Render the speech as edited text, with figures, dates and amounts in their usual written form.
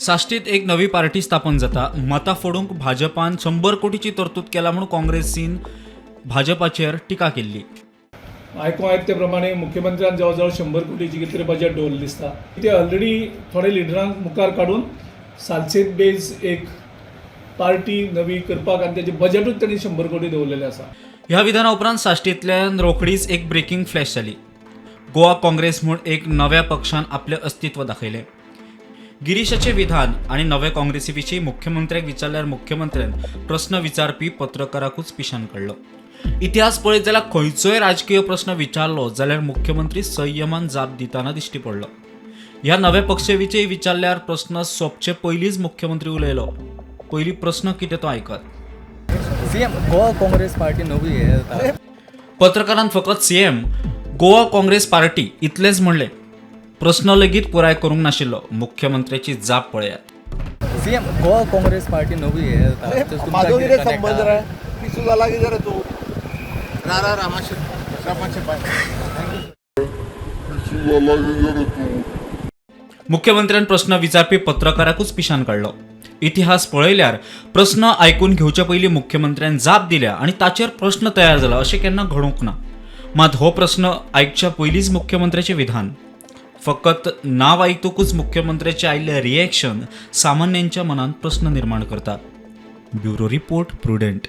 साश्टीत एक नवी पार्टी स्थापन जाता मतां फोडूंक भाजपान 100 कोटीची तरतूद केला म्हणून काँग्रेसीन भाजपाचेर टिका केल्ली. आयको ते प्रमाणे मुख्यमंत्र्यान जवळ जवळ 100 कोटीची कितें तरी बजेट दवरलें दिसता. ते ऑलरेडी थोडे लिडरांक मुखार काडून सालसेत बेज एक पार्टी नवी करपाक आनी तेजें बजेटूच तांणी 100 कोटी दवरलेलें आसा. ह्या विधाना उपरांत साश्टींतल्यान रोखडीच एक ब्रेकिंग फ्लॅश जाली. गोवा काँग्रेस म्हूण एक नव्या पक्षान आपलें अस्तित्व दाखयलें. गिरीशाचे विधान आनी नवे काँग्रेसी विशीं मुख्यमंत्र्याक विचारल्यार मुख्यमंत्र्यान प्रस्न विचारपी पत्रकाराकूच पिशान काडलो. इतिहास पळयत जाल्यार खंयचोय राजकीय प्रस्न विचारलो जाल्यार मुख्यमंत्री संयमान जाप दिताना दिश्टी पडलो. ह्या नव्या पक्षाविशीं विचारल्यार प्रस्न सोंपचे पयलींच मुख्यमंत्री उलयलो. पयली प्रस्न कितें तो आयकत. सीएम गोवा काँग्रेस पार्टी नवी आहे. पत्रकारान फकत सीएम गोवा काँग्रेस पार्टी इतलेंच म्हणलें. प्रस्न लेगीत पुराय करूंक नाशिल्लो. मुख्यमंत्र्याची जाप पळयात. सीएम गोवा काँग्रेस पार्टी नवी आहे. माझो कितें संबंध रे पिसू जाला कितें रे तूं रामाशे पाय पिसू जाला कितें रे तूं. मुख्यमंत्र्यान प्रस्न विचारपी पत्रकाराकूच पिशान काडलो. इतिहास पळयल्यार प्रस्न आयकून घेवच्या पयलीं मुख्यमंत्र्यान जाप दिल्या आनी ताचेर प्रस्न तयार जाला अशें केन्ना घडूंक ना. मात हो प्रस्न आयकच्या पयलींच मुख्यमंत्र्याचें विधान. फकत नांव आयकतकूच मुख्यमंत्र्याचें आयिल्लें रिएक्शन सामान्यांच्या मनांत प्रस्न निर्माण करता. Bureau report prudent.